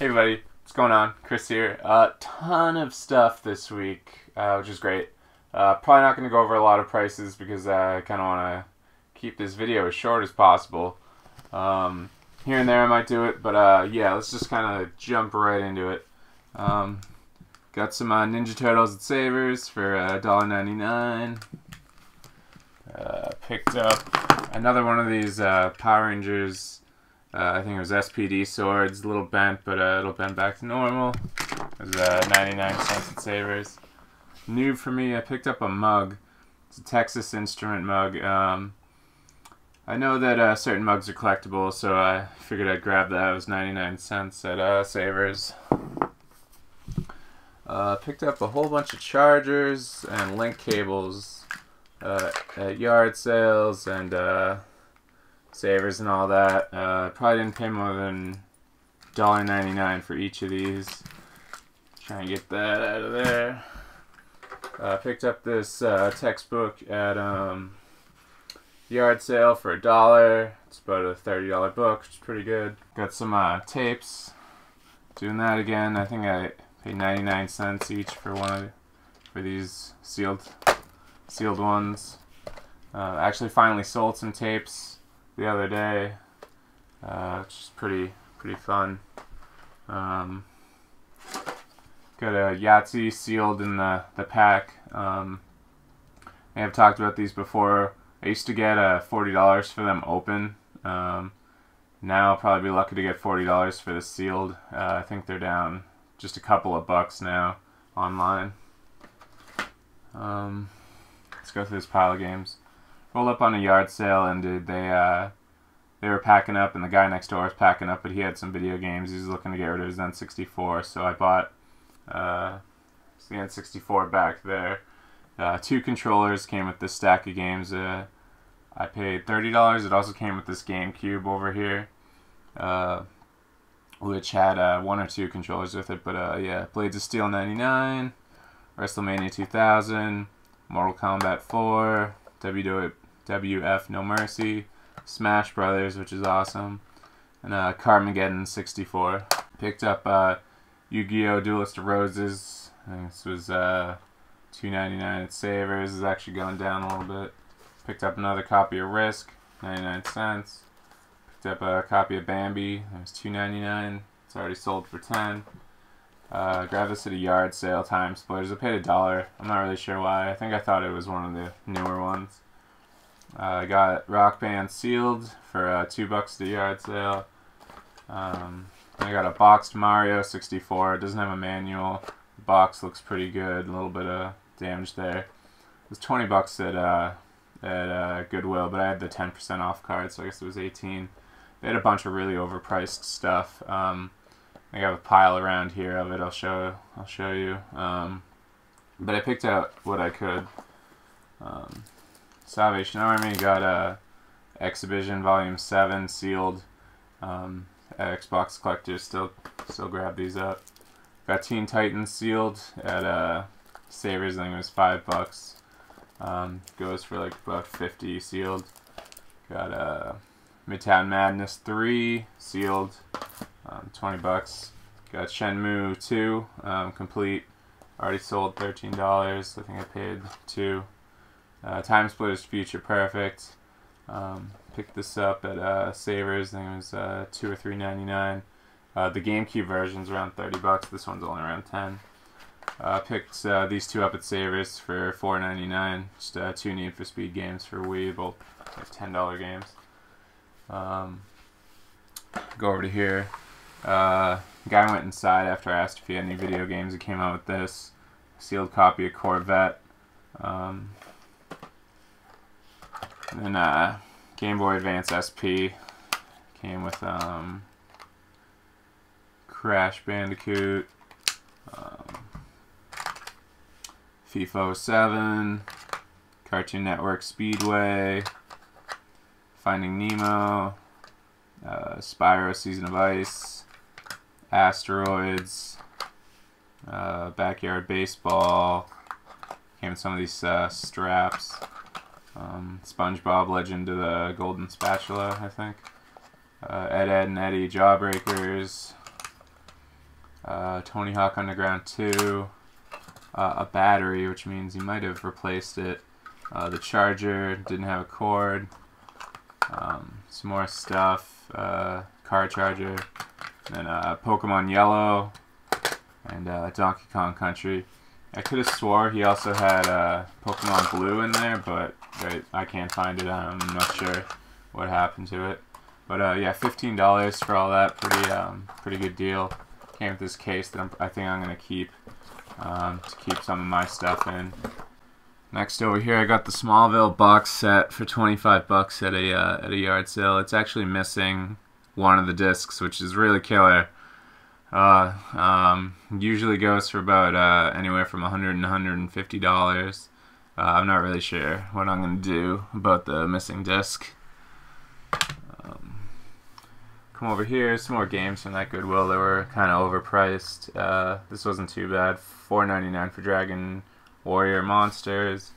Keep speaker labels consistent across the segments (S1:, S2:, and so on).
S1: Hey everybody, what's going on? Chris here. Ton of stuff this week, which is great. Probably not going to go over a lot of prices because I kind of want to keep this video as short as possible. Here and there I might do it, but yeah, let's just kind of jump right into it. Got some Ninja Turtles at Savers for $1.99. Picked up another one of these Power Rangers. I think it was SPD swords, a little bent, but it'll bend back to normal. It was 99 cents at Savers. New for me, I picked up a mug. It's a Texas Instrument mug. I know that certain mugs are collectible, so I figured I'd grab that. It was 99 cents at Savers. Picked up a whole bunch of chargers and link cables at yard sales and Savers and all that. Probably didn't pay more than $1.99 for each of these. Try and get that out of there. Picked up this textbook at yard sale for $1. It's about a $30 book, which is pretty good. Got some tapes. Doing that again. I think I paid 99 cents each for for these sealed ones. Actually, finally sold some tapes the other day, which is pretty fun. Got a Yahtzee sealed in the pack. I have talked about these before. I used to get $40 for them open. Now I'll probably be lucky to get $40 for the sealed. I think they're down just a couple of bucks now online. Let's go through this pile of games. Rolled up on a yard sale, and they were packing up, and the guy next door was packing up, but he had some video games. He was looking to get rid of his N64, so I bought the N64 back there. 2 controllers came with this stack of games. I paid $30. It also came with this Gamecube over here, which had 1 or 2 controllers with it. But yeah, Blades of Steel 99, Wrestlemania 2000, Mortal Kombat 4, WWF No Mercy, Smash Brothers, which is awesome, and Carmaggedon 64. Picked up Yu-Gi-Oh! Duelist of Roses. I think this was $2.99 at Savers. It's actually going down a little bit. Picked up another copy of Risk, 99 cents. Picked up a copy of Bambi. It was $2.99. It's already sold for $10. Grabbed this at a yard sale, Time Splitters. I paid $1. I'm not really sure why. I think I thought it was one of the newer ones. I got Rock Band sealed for $2 at the yard sale. I got a boxed Mario 64. It doesn't have a manual. The box looks pretty good. A little bit of damage there. It was $20 at Goodwill, but I had the 10% off card, so I guess it was $18. They had a bunch of really overpriced stuff. I have a pile around here of it. I'll show you. But I picked out what I could. Salvation Army got Exhibition Volume 7 sealed. Xbox collectors still grab these up. Got Teen Titans sealed at Savers. I think it was $5. Goes for like about 50 sealed. Got Midtown Madness 3 sealed. $20. Got Shenmue 2 complete. Already sold $13. I think I paid $2. Time Splitters Future Perfect. Picked this up at Savers. I think it was $2 or $3.99. The GameCube version's around $30. This one's only around $10. Picked these 2 up at Savers for $4.99. Just 2 Need for Speed games for Wii, both like $10 games. Go over to here. Guy went inside after I asked if he had any video games. He came out with this sealed copy of Corvette. And then Game Boy Advance SP came with Crash Bandicoot, FIFA 07, Cartoon Network Speedway, Finding Nemo, Spyro Season of Ice, Asteroids, Backyard Baseball. Came with some of these straps. SpongeBob Legend of the Golden Spatula, I think. Ed, Ed and Eddie Jawbreakers. Tony Hawk Underground 2, a battery, which means he might have replaced it. The charger didn't have a cord. Some more stuff. Car charger. And Pokemon Yellow and Donkey Kong Country. I could have swore he also had Pokemon Blue in there, but I can't find it. I'm not sure what happened to it. But yeah, $15 for all that. Pretty good deal. Came with this case that I think I'm gonna keep to keep some of my stuff in. Next over here, I got the Smallville box set for 25 bucks at a yard sale. It's actually missing one of the discs, which is really killer. Usually goes for about anywhere from $100 and $150. I'm not really sure what I'm gonna do about the missing disc. Come over here, some more games from that Goodwill that were kind of overpriced. This wasn't too bad. $4.99 for Dragon Warrior Monsters.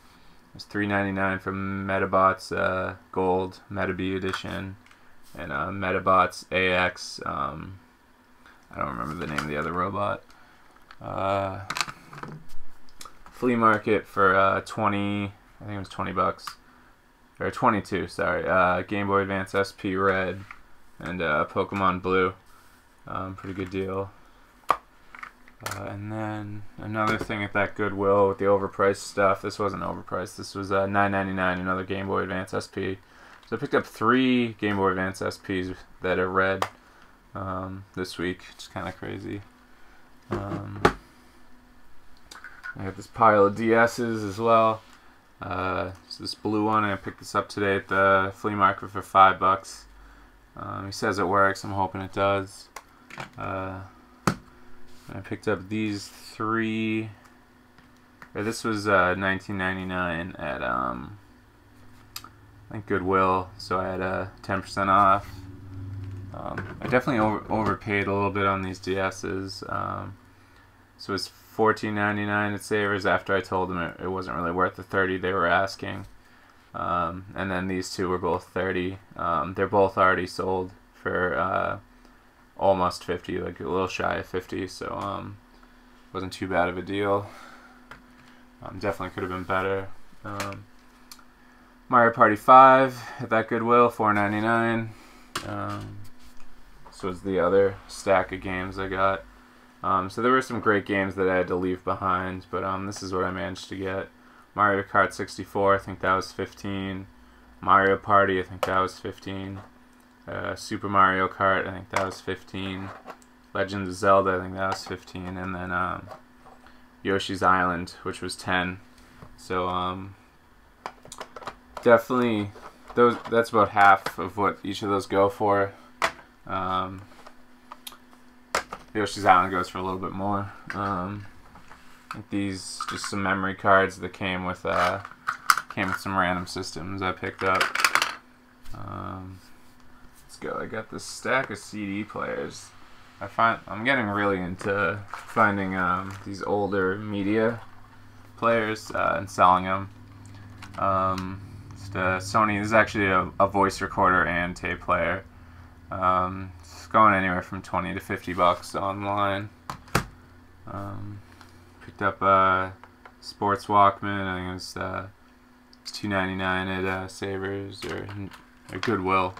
S1: It's $3.99 for Metabots Gold Metabee Edition, and Metabots AX. I don't remember the name of the other robot. Flea Market for 20. I think it was 20 bucks or 22. Sorry. Game Boy Advance SP Red and Pokemon Blue. Pretty good deal. And then another thing at that Goodwill with the overpriced stuff. This wasn't overpriced. This was $9.99. Another Game Boy Advance SP. So I picked up 3 Game Boy Advance SPs that are red this week. It's kind of crazy. I have this pile of DSs as well. It's this blue one. I picked this up today at the flea market for $5. He says it works. I'm hoping it does. I picked up these 3. This was $19.99 at I think Goodwill, so I had 10% off. I definitely overpaid a little bit on these DSs. So it's $14.99 at Savers after I told them it wasn't really worth the $30 they were asking. And then these two were both $30. They're both already sold for almost $50, like a little shy of $50. So wasn't too bad of a deal. Definitely could have been better. Mario Party 5 at that Goodwill, $4.99. So is the other stack of games I got. So there were some great games that I had to leave behind, but this is what I managed to get. Mario Kart 64, I think that was $15. Mario Party, I think that was $15. Super Mario Kart, I think that was $15. Legend of Zelda, I think that was $15. And then Yoshi's Island, which was $10. So definitely that's about half of what each of those go for. Yoshi's Island goes for a little bit more. These just some memory cards that came with some random systems I picked up. Let's go. I got this stack of CD players. I'm getting really into finding these older media players and selling them. Sony. This is actually a voice recorder and tape player. It's going anywhere from 20 to 50 bucks online. Picked up a Sports Walkman. I think it was $2.99 at Savers or Goodwill.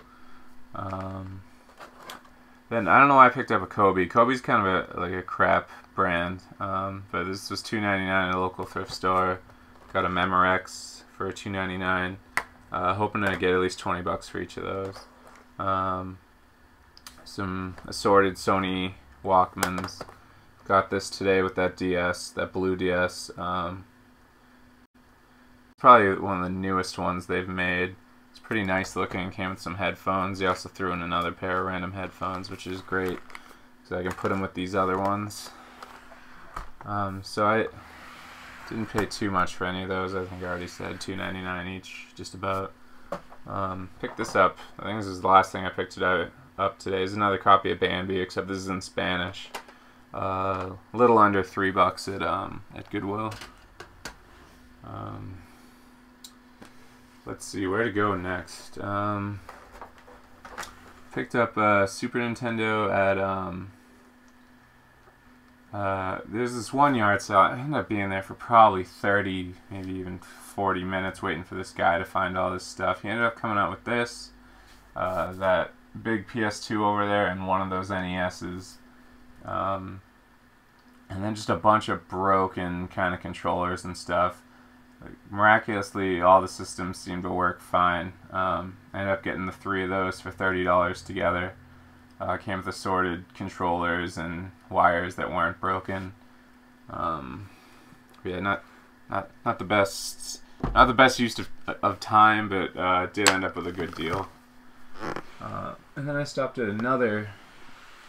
S1: Then I don't know why I picked up a Kobe. Kobe's kind of like a crap brand, but this was $2.99 at a local thrift store. Got a Memorex for $2.99. Hoping to get at least 20 bucks for each of those. Some assorted Sony Walkmans. Got this today with that DS, that blue DS. Probably one of the newest ones they've made. It's pretty nice looking. Came with some headphones. They also threw in another pair of random headphones, which is great. So I can put them with these other ones. So I didn't pay too much for any of those. I think I already said $2.99 each, just about. Picked this up. I think this is the last thing I picked up today. Is another copy of Bambi, except this is in Spanish. A little under $3 at Goodwill. Let's see where to go next. Picked up Super Nintendo at There's this one yard sale. I ended up being there for probably 30, maybe even 40 minutes waiting for this guy to find all this stuff. He ended up coming out with this, that big PS2 over there, and one of those NESs. And then just a bunch of broken kind of controllers and stuff. Like, miraculously, all the systems seem to work fine. I ended up getting the 3 of those for $30 together. Came with assorted controllers and wires that weren't broken. Yeah, not the best use of time, but did end up with a good deal. And then I stopped at another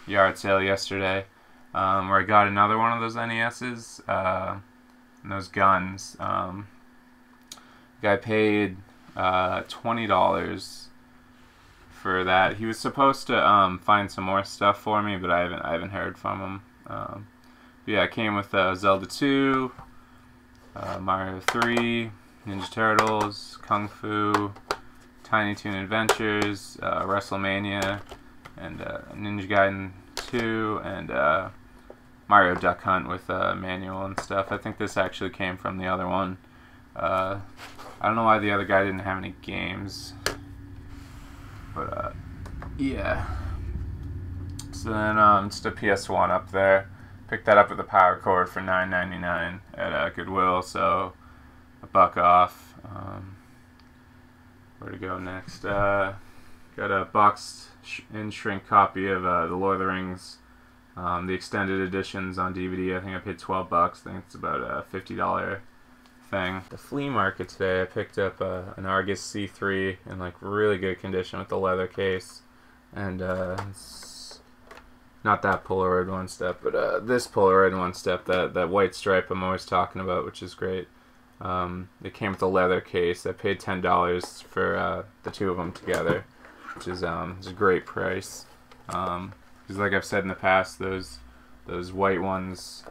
S1: yard sale yesterday, where I got another one of those NESs and those guns. Guy paid $20 for that. He was supposed to find some more stuff for me, but I haven't heard from him. Yeah, it came with Zelda 2, Mario 3, Ninja Turtles, Kung Fu, Tiny Toon Adventures, Wrestlemania, and Ninja Gaiden 2, and Mario Duck Hunt with manual and stuff. I think this actually came from the other one. I don't know why the other guy didn't have any games. But, yeah. So then, just a PS1 up there. Picked that up with the power cord for $9.99 at Goodwill, so $1 off. Where to go next? Got a boxed in shrink copy of The Lord of the Rings, the extended editions on DVD. I think I paid $12. I think it's about a $50 thing. The flea market today, I picked up an Argus C3 in like really good condition with the leather case, and it's not that Polaroid one step, but this Polaroid one step, that white stripe I'm always talking about, which is great. It came with a leather case. I paid $10 for the 2 of them together, which is a great price. Because like I've said in the past, those white ones.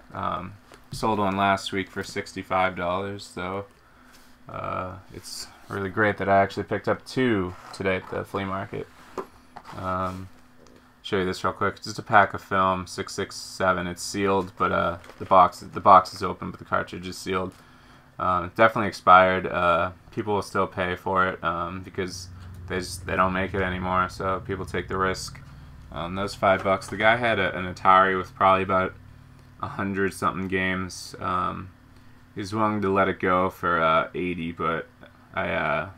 S1: Sold one last week for $65, so it's really great that I actually picked up 2 today at the flea market. Show you this real quick. Just a pack of film, 667. It's sealed, but the box is open, but the cartridge is sealed. Definitely expired. People will still pay for it because they don't make it anymore, so people take the risk. Those $5. The guy had an Atari with probably about 100-something games. He's willing to let it go for 80, but I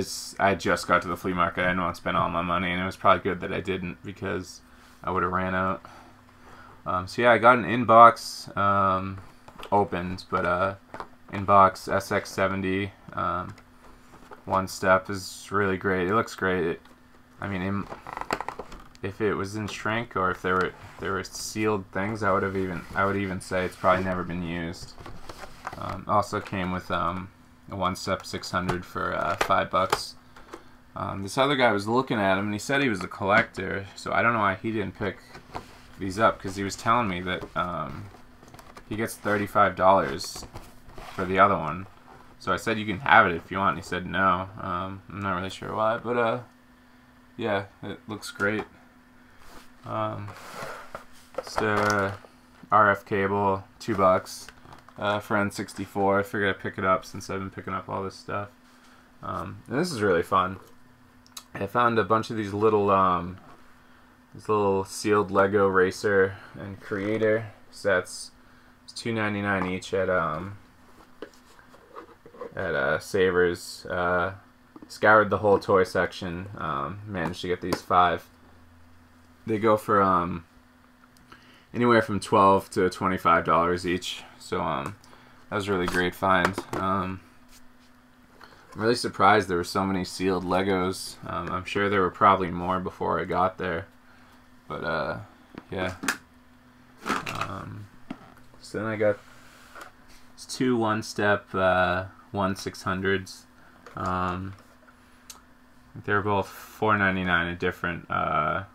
S1: just got to the flea market. I didn't want to spend all my money, and it was probably good that I didn't, because I would have ran out. So yeah, I got an inbox opened, but inbox SX70 one step is really great. It looks great. I mean, if it was in shrink, or if there were sealed things, I would even say it's probably never been used. Also came with a one step 600 for $5. This other guy was looking at him, and he said he was a collector, so I don't know why he didn't pick these up, because he was telling me that he gets $35 for the other one. So I said, you can have it if you want, and he said no. I'm not really sure why, but yeah, it looks great. Just a RF cable, $2 for N64. I figured I'd pick it up since I've been picking up all this stuff. And this is really fun. I found a bunch of these little sealed Lego Racer and Creator sets. It's $2.99 each at Savers. Scoured the whole toy section. Managed to get these 5. They go for anywhere from $12 to $25 each. So that was a really great find. I'm really surprised there were so many sealed Legos. I'm sure there were probably more before I got there, but yeah. So then I got 2 one-step 1/600s. They're both $4.99 at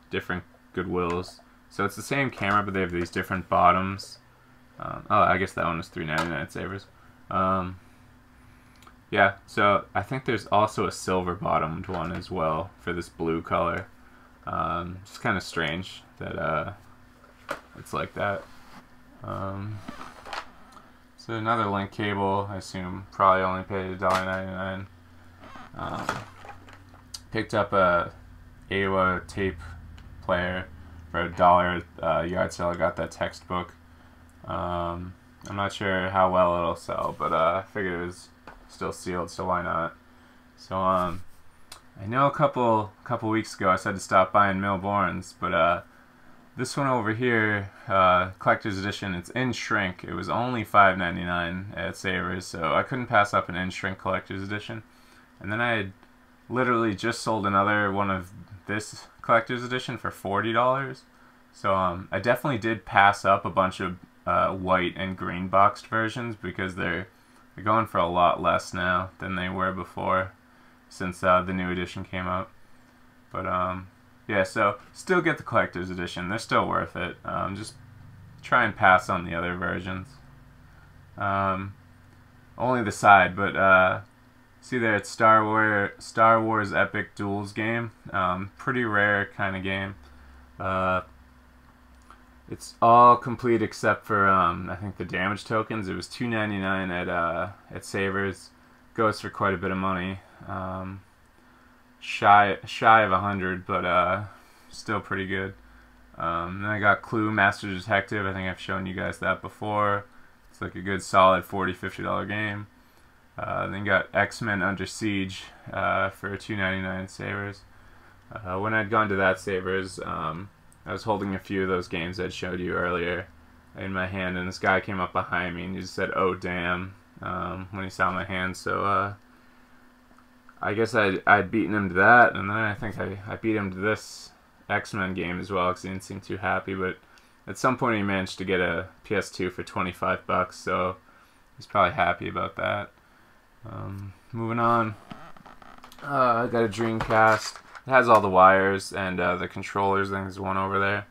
S1: different Goodwills. So it's the same camera, but they have these different bottoms. Oh, I guess that one was $3.99 at Savers. Yeah, so I think there's also a silver bottomed one as well for this blue color. It's kind of strange that it's like that. So another link cable, I assume probably only paid $1.99. Picked up a AWA tape player for $1 yard sale. I got that textbook. I'm not sure how well it'll sell, but I figured it was still sealed, so why not? So I know a couple weeks ago I said to stop buying Milborns, but this one over here, collector's edition, it's in shrink. It was only $5.99 at Savers, so I couldn't pass up an in shrink collector's edition. And then I had literally just sold another one of this collector's edition for $40. So I definitely did pass up a bunch of white and green boxed versions because they're going for a lot less now than they were before, since the new edition came out. But yeah, so still get the collector's edition. They're still worth it. Just try and pass on the other versions. Only the side, but see there, it's Star Wars Epic Duels game. Pretty rare kind of game. It's all complete except for I think the damage tokens. It was $2.99 at Savers. Goes for quite a bit of money. Shy of 100, but still pretty good. Then I got Clue Master Detective. I think I've shown you guys that before. It's like a good solid $40-50 game. Then got X-Men Under Siege for $2.99 Savers. When I'd gone to that Savers, I was holding a few of those games I'd showed you earlier in my hand, and this guy came up behind me and he just said, "Oh damn," when he saw my hand. So I guess I'd beaten him to that, and then I think I beat him to this X-Men game as well because he didn't seem too happy. But at some point he managed to get a PS2 for $25, so he's probably happy about that. Moving on, I got a Dreamcast. It has all the wires and the controllers. I think there's one over there.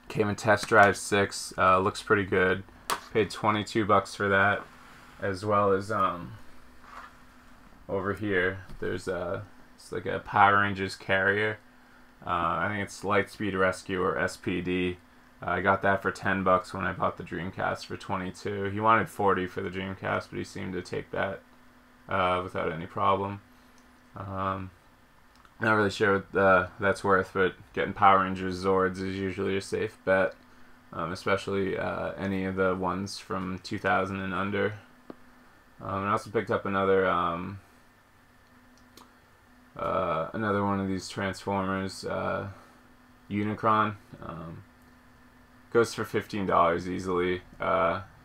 S1: Came in Test Drive 6. Looks pretty good. Paid $22 for that, as well as over here there's it's like a Power Rangers carrier. I think it's Lightspeed Rescue or SPD. I got that for $10 when I bought the Dreamcast for $22. He wanted $40 for the Dreamcast, but he seemed to take that without any problem. Not really sure what that's worth, but getting Power Rangers Zords is usually a safe bet, especially any of the ones from 2000 and under. I also picked up another one of these Transformers, Unicron. Goes for $15 easily,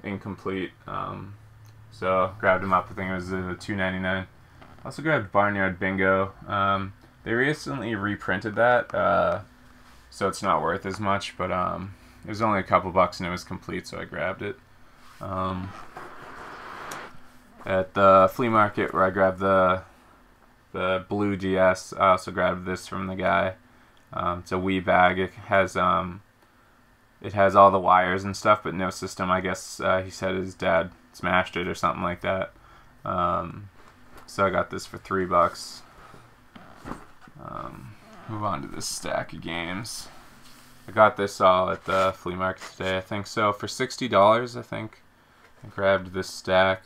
S1: incomplete. So grabbed him up. I think it was $2.99. Also grabbed Barnyard Bingo. They recently reprinted that, so it's not worth as much, but it was only a couple bucks and it was complete, so I grabbed it. At the flea market where I grabbed the blue DS, I also grabbed this from the guy. It's a Wii bag. It has all the wires and stuff, but no system. I guess he said his dad smashed it or something like that. So I got this for $3. Move on to this stack of games. I got this all at the flea market today, I think. So for $60, I think I grabbed this stack.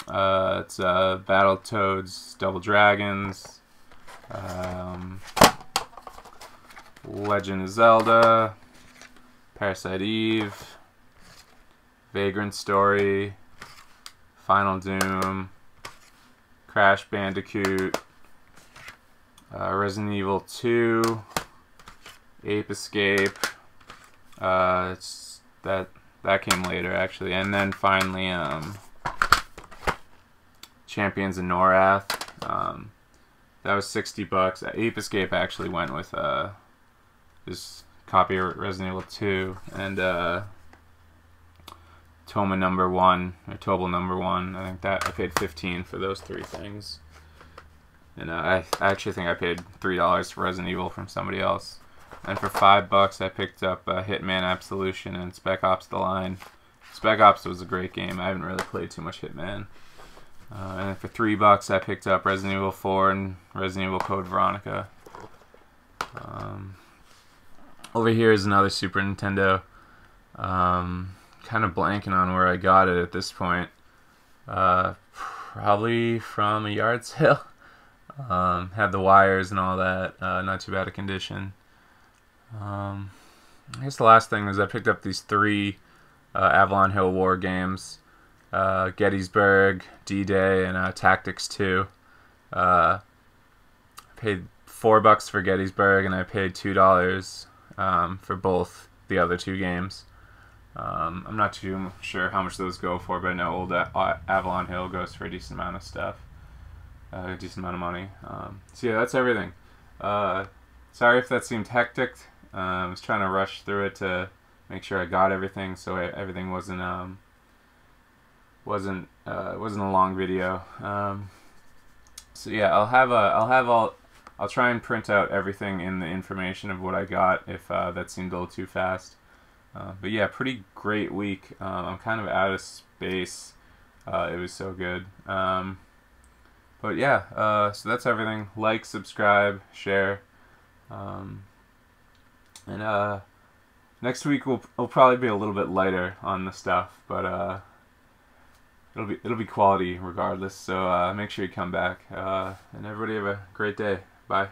S1: It's Battletoads, Double Dragons, Legend of Zelda, Parasite Eve, Vagrant Story, Final Doom, Crash Bandicoot, Resident Evil 2, Ape Escape. It's that came later actually, and then finally Champions of Norath. That was $60. Ape Escape actually went with this copy of Resident Evil 2 and Toma number 1 or Tobal number 1. I think that I paid $15 for those three things. And I actually think I paid $3 for Resident Evil from somebody else. And for $5 I picked up Hitman Absolution and Spec Ops: The Line. Spec Ops was a great game. I haven't really played too much Hitman. And then for $3 I picked up Resident Evil 4 and Resident Evil Code Veronica. Over here is another Super Nintendo. Kind of blanking on where I got it at this point. Probably from a yard sale. Had the wires and all that. Not too bad a condition. I guess the last thing was I picked up these 3 Avalon Hill War games. Gettysburg, D-Day, and Tactics 2. I paid $4 for Gettysburg, and I paid $2 for both the other 2 games. I'm not too sure how much those go for, but I know old Avalon Hill goes for a decent amount of stuff, a decent amount of money. So yeah, that's everything. Sorry if that seemed hectic. I was trying to rush through it to make sure I got everything, so everything wasn't a long video. So yeah, I'll try and print out everything in the information of what I got if that seemed a little too fast. But yeah, pretty great week. I'm kind of out of space. It was so good. But yeah, so that's everything. Like, subscribe, share. And next week will probably be a little bit lighter on the stuff, but it'll be quality regardless. So make sure you come back. And everybody have a great day. Bye.